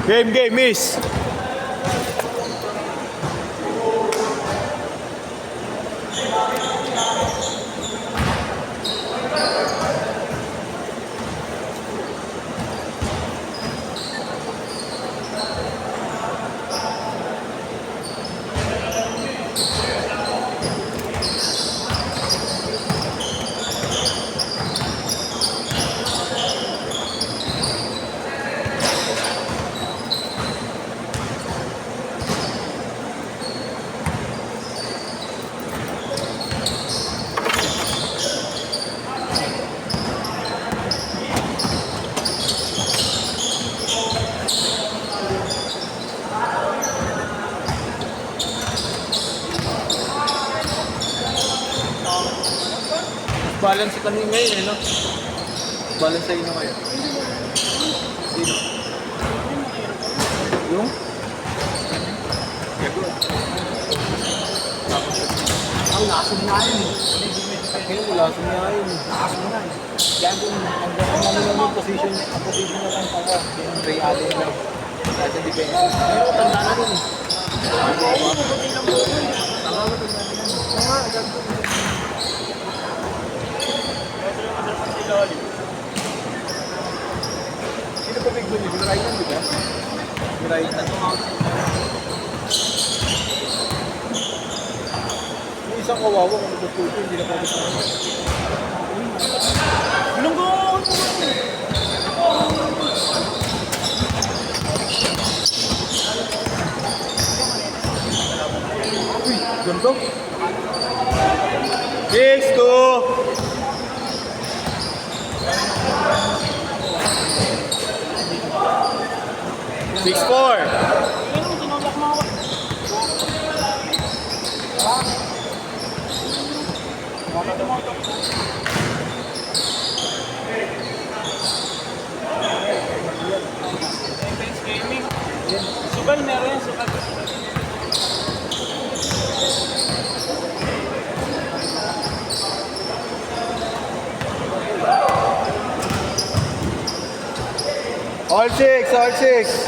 Game, miss. Balance sa kanina ngayon eh, no? Balance sa inyo ngayon. Sino? Yung? Ang lason nga yun eh. Ngayon wala sumiyayin. Lason nga eh. Kaya kung ang namin position na lang pala. Yung Ray Allen lang. Kaya sa defense. Pero tanda na rin eh. Sino pa big win? Yung Ryan, di ba? Yung Ryan. Yung isang kawawa kung nagtututo, hindi na pwede sa kanya. Bilunggo! Uy, ganito. 6-2. 6-4. Subal meron yan, subal. All six.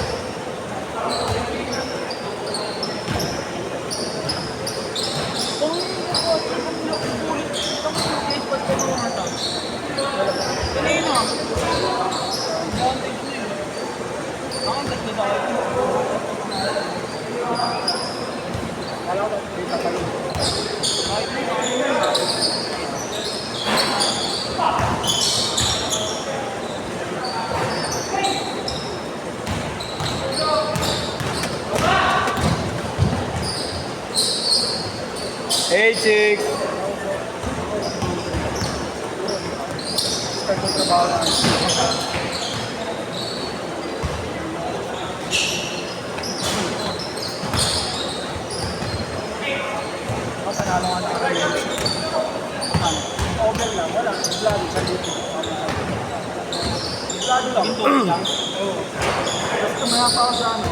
Eight, six. Panalo nga na kayo. Over lang, wala. Vlog sa dito. Vlog lang. Oo. Basta may hapa ako sa ano.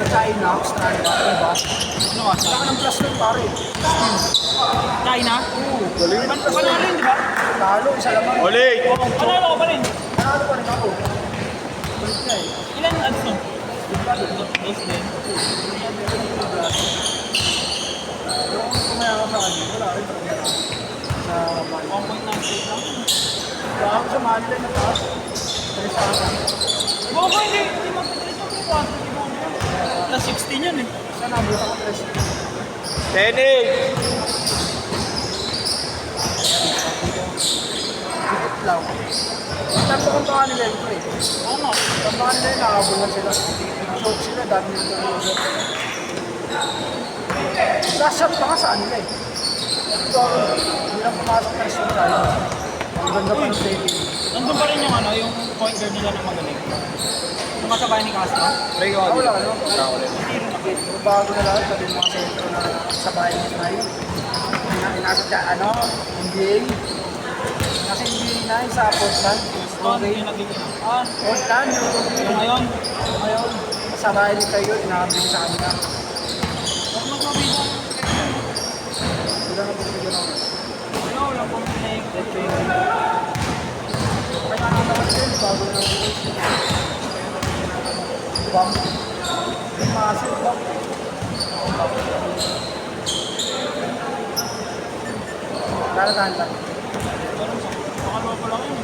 Sa China, Australia, diba? Ano ka? Saka ng plus lang pare. China? Oo. Panalo rin, di ba? Panalo, isa lamang. Ulit. Panalo ka pa rin. Panalo pa rin ako. Balik ka eh. Ilan ads no? Dos din. Yung kumaya ako sa akin, wala rin talaga. Sa Manila. 1.98 lang. Wala ako sa Manila na taas. Tres sa akin. Boko, hindi magpapres mo kung paano. Plus 16 yun eh. Sana nabuta ko tres. 10-8. Dikit lang. Tanto kung baka nila yung pre. Ano? Kung baka nila yung nakabungan sila. Choke sila, dami nila yung shot pa nga sa kanila eh. Ito, hindi lang pumasok na resume tayo. Ang ganda pa ng saving. Nandun pa rin yung ano, yung point guard nila na magaling. Sumasabay ni Castro? Ray Ah, wala, Allen. ano? Bago na lahat, pati yung mga sentro na sabay ni Snayo. Inasat ka, ano, NBA. Kasi NBA na yun sa Portland. Okay. Portland, yung ngayon. Sabay ni kayo, inakabili sa kanila. Sila na pagpigyan ako. Wala pong pinag. Kaya nga naman din, bago na Bump. Massive bump. Lalatahan lang. Pakalawa pa lang yun.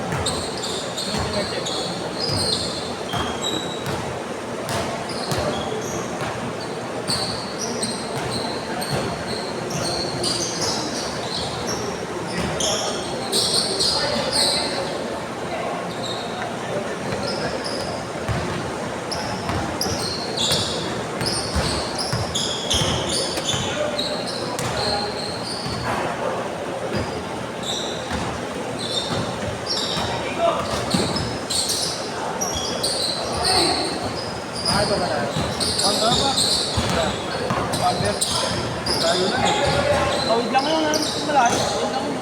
Ay, ba ba na? Hanggang pa. Under. Tayo na eh. Tawid lang yun. Malayo. Tawid lang yun.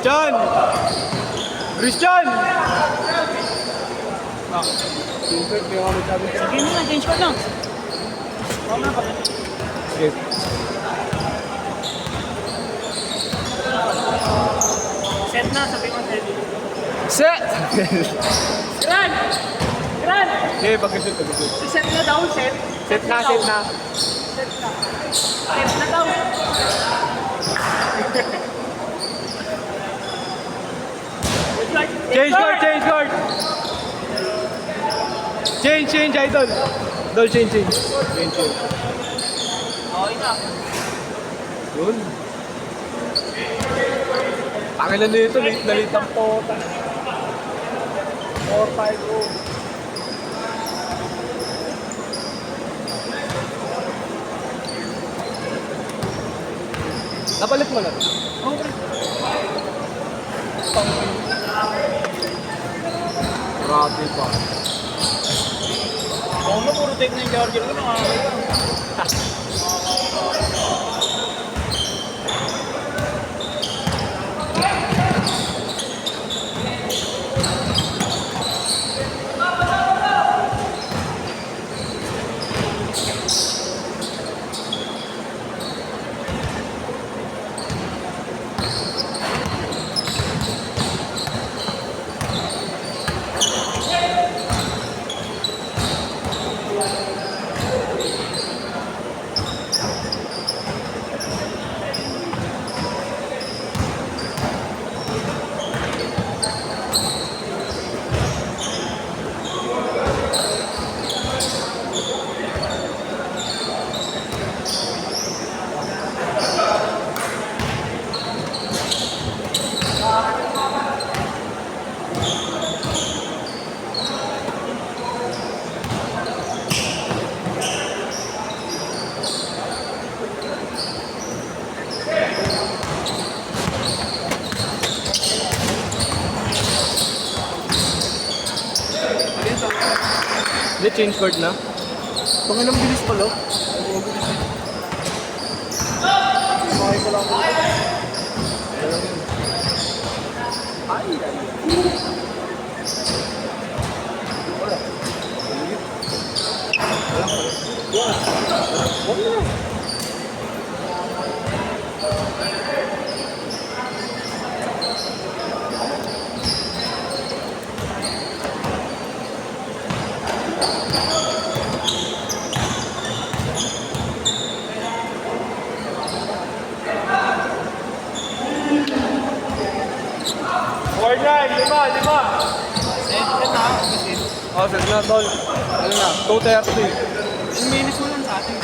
John! Christian! Silver, kaya kami sabi ka. Sige mo na, change ko lang. Huwag na pa. Sige. Set na, sabi ko set. Set! Gran! Gran! Okay, pag-shoot, pag-shoot. Set na daw, set. Set na, set na. Set na. Set na daw. Change guard, change guard! Change, change, idol! Idol, change, change. Change, change. Okay na. Yun. Pangilan nito, late na late ang pota. 4-5-0. Napalit mo na. Okay. Grabe pa. Ako na, puro take na yung charger ko. Nakakita. Hindi, change court na. Pangilang bilis pala. Okay ko lang. Ay, ay. Word 9, lima. Set na. Oh, set na, tol. Ano na, 2:30. 10 minutes mo lang sa atin.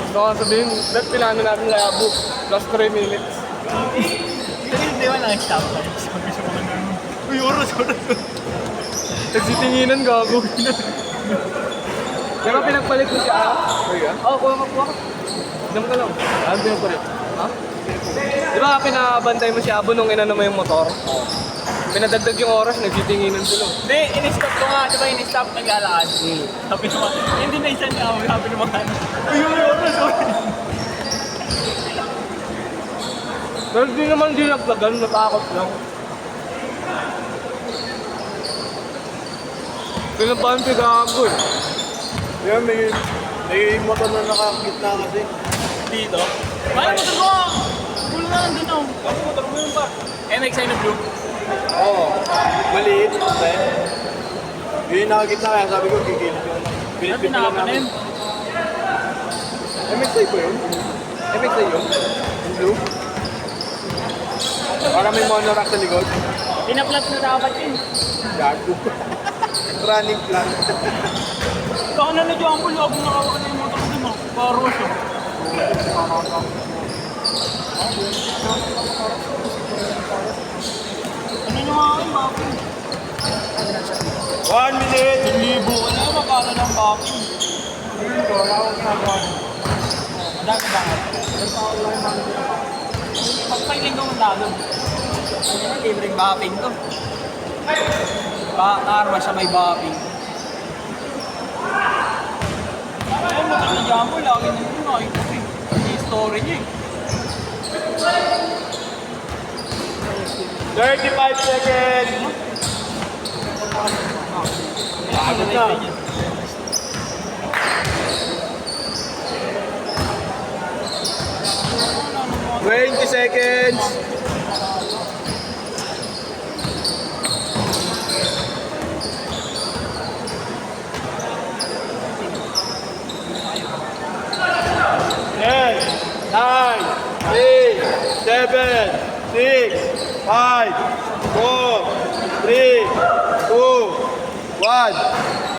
Gusto ko sabihin, bet pinano natin labo. Plus 3 minutes. Hindi ba nang-stop? Sabi siya mga ganun. Uy, oras. Nagsitinginan gago. Di ba pinagpalit mo siya? Oo, kuha ka. Dam ka lang. Ano pinagpalit? Ha? Di ba pinabantay mo si Abo nung inano mo yung motor? Pinadagdag yung oras, nagsitinginan sila. Hindi, in-stop ko nga. Di ba in-stop naglalakad? Sabi naman, hindi na isa niya ako. Sabi naman, ayun yung oras. Pero di naman din naglagan, natakot lang. Pinabahan si Gago eh. Yan, may motor na nakakitna kasi. Dito. Kaya motor ko nga. Gulo na lang din ako. Ano motor mo yun ba? MXI na blue. Oo. Maliit. Yun yung nakakitna kaya sabi ko gigil. Ano pinakapanin? MXI ba yun? MXI yun? Yung blue? Para may monorack sa likod. Pinaplat na dapat yun. Gago. Running plan. Baka na na-jumble ako nakawa na yung motor ko dun. Paro siya. Ano nyo nga kayo, bakit? 1 minute! 1,000. Ano yung magkano ng bakit? Madami ba? Pagpailing ko ang lalo. Ano yung libreng bapping to? Arwa siya may bapping. Ay, motor na jumbo, lagi na yun nakita ko eh. Yung story niya eh. 35 seconds! Bago na. 20 seconds! Ten, 9, 8, 7, 6, 5, 4, 3, 2, 1.